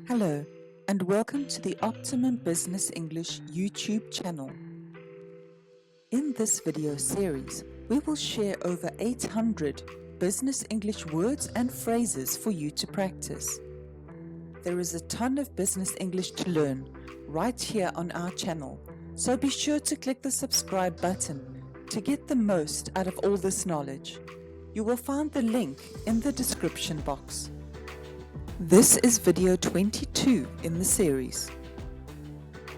Hello, and welcome to the Optimum Business English YouTube channel. In this video series, we will share over 800 business English words and phrases for you to practice. There is a ton of business English to learn right here on our channel, so be sure to click the subscribe button to get the most out of all this knowledge. You will find the link in the description box. This is video 22 in the series.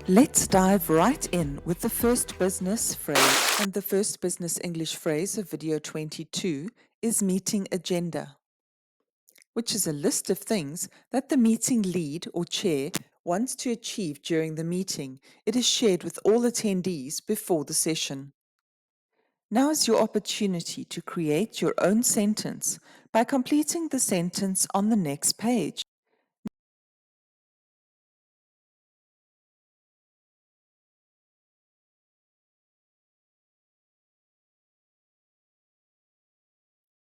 Let's dive right in with the first business phrase, and the first business English phrase of video 22 is meeting agenda, which is a list of things that the meeting lead or chair wants to achieve during the meeting. It is shared with all attendees before the session. Now is your opportunity to create your own sentence by completing the sentence on the next page.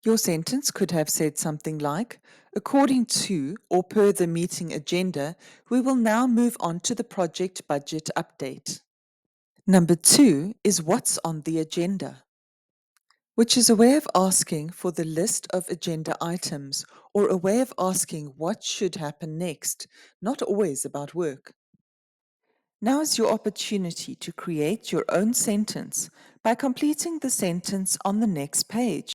Your sentence could have said something like, according to or per the meeting agenda, we will now move on to the project budget update. Number 2 is what's on the agenda, which is a way of asking for the list of agenda items or a way of asking what should happen next, not always about work. Now is your opportunity to create your own sentence by completing the sentence on the next page.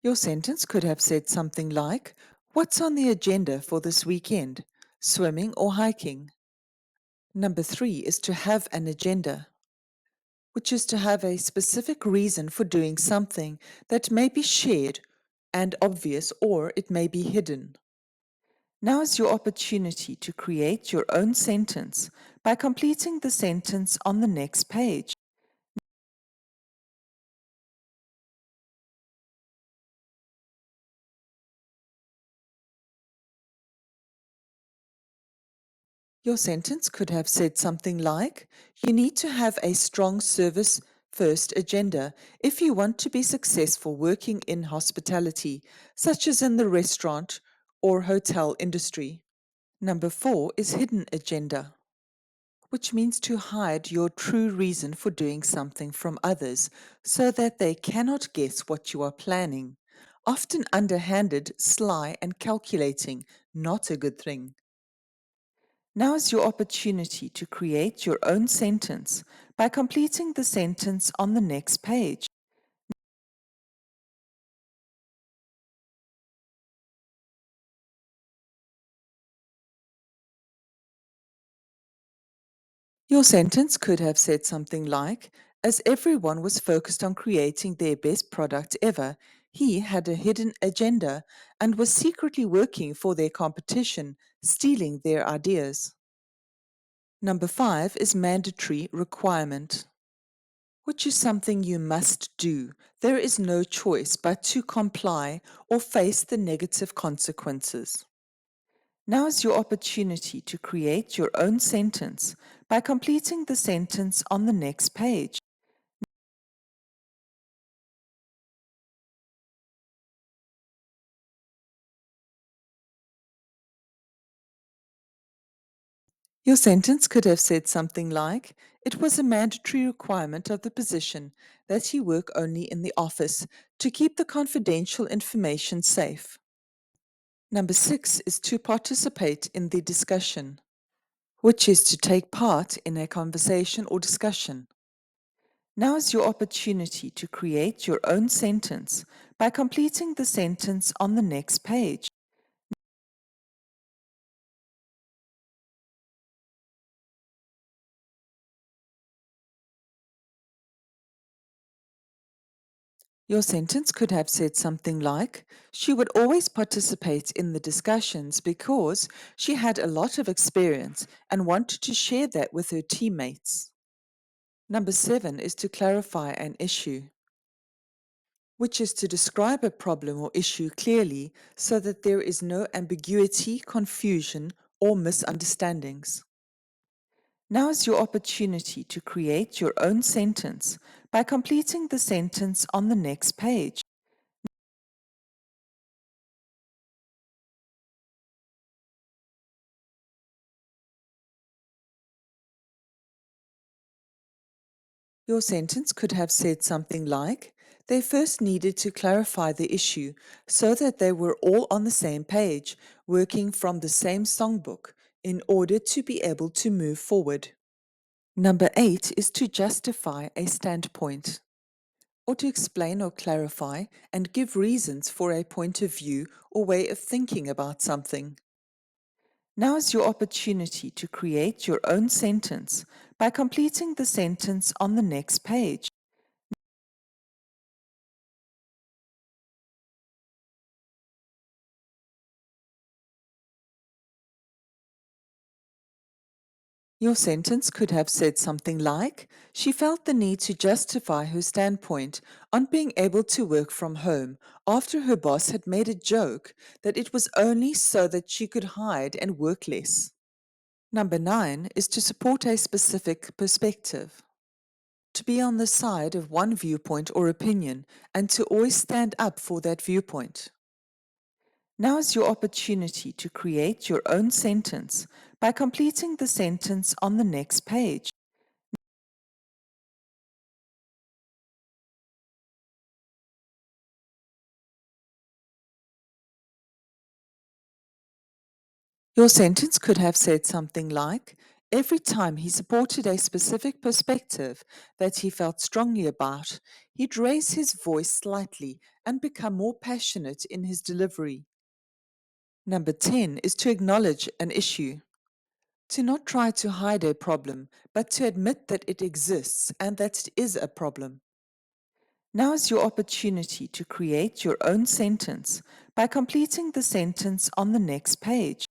Your sentence could have said something like, what's on the agenda for this weekend? Swimming or hiking? Number 3 is to have an agenda, which is to have a specific reason for doing something that may be shared and obvious, or it may be hidden. Now is your opportunity to create your own sentence by completing the sentence on the next page. Your sentence could have said something like, you need to have a strong service first agenda if you want to be successful working in hospitality, such as in the restaurant or hotel industry. Number 4 is hidden agenda, which means to hide your true reason for doing something from others so that they cannot guess what you are planning. Often underhanded, sly, and calculating, not a good thing. Now is your opportunity to create your own sentence by completing the sentence on the next page. Your sentence could have said something like, as everyone was focused on creating their best product ever, he had a hidden agenda and was secretly working for their competition, stealing their ideas. Number 5 is mandatory requirement, which is something you must do. There is no choice but to comply or face the negative consequences. Now is your opportunity to create your own sentence by completing the sentence on the next page. Your sentence could have said something like, it was a mandatory requirement of the position that he work only in the office to keep the confidential information safe. Number 6 is to participate in the discussion, which is to take part in a conversation or discussion. Now is your opportunity to create your own sentence by completing the sentence on the next page. Your sentence could have said something like, she would always participate in the discussions because she had a lot of experience and wanted to share that with her teammates. Number 7 is to clarify an issue, which is to describe a problem or issue clearly so that there is no ambiguity, confusion, or misunderstandings. Now is your opportunity to create your own sentence by completing the sentence on the next page. Your sentence could have said something like, they first needed to clarify the issue so that they were all on the same page, working from the same songbook, in order to be able to move forward. Number 8 is to justify a standpoint, or to explain or clarify and give reasons for a point of view or way of thinking about something. Now is your opportunity to create your own sentence by completing the sentence on the next page. Your sentence could have said something like, she felt the need to justify her standpoint on being able to work from home after her boss had made a joke that it was only so that she could hide and work less. Number 9 is to support a specific perspective, to be on the side of one viewpoint or opinion and to always stand up for that viewpoint. Now is your opportunity to create your own sentence by completing the sentence on the next page. Your sentence could have said something like, every time he supported a specific perspective that he felt strongly about, he'd raise his voice slightly and become more passionate in his delivery. Number 10 is to acknowledge an issue, to not try to hide a problem, but to admit that it exists and that it is a problem. Now is your opportunity to create your own sentence by completing the sentence on the next page.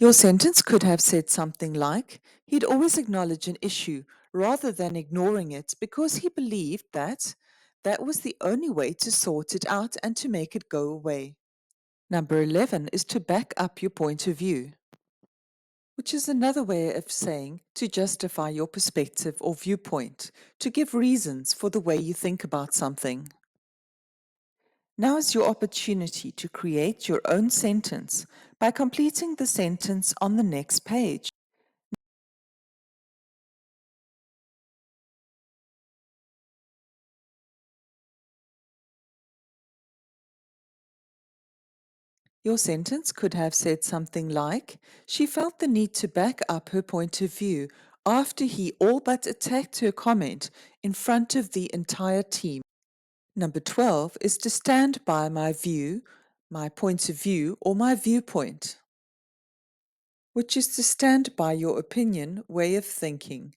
Your sentence could have said something like, he'd always acknowledge an issue rather than ignoring it because he believed that that was the only way to sort it out and to make it go away. Number 11 is to back up your point of view, which is another way of saying to justify your perspective or viewpoint, to give reasons for the way you think about something. Now is your opportunity to create your own sentence by completing the sentence on the next page. Your sentence could have said something like, she felt the need to back up her point of view after he all but attacked her comment in front of the entire team. Number 12 is to stand by my view, my point of view, or my viewpoint, which is to stand by your opinion, way of thinking,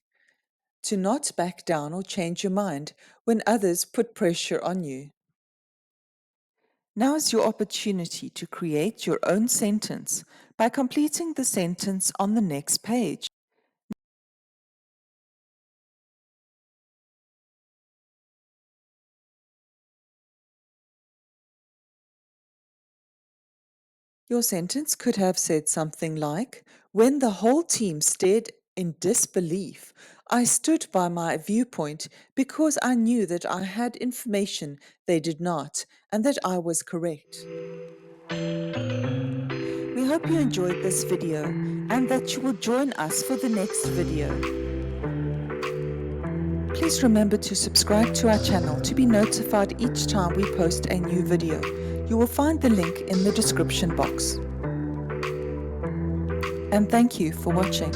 to not back down or change your mind when others put pressure on you. Now is your opportunity to create your own sentence by completing the sentence on the next page. Your sentence could have said something like, when the whole team stared in disbelief, I stood by my viewpoint because I knew that I had information they did not and that I was correct. We hope you enjoyed this video and that you will join us for the next video. Please remember to subscribe to our channel to be notified each time we post a new video. You will find the link in the description box. And thank you for watching.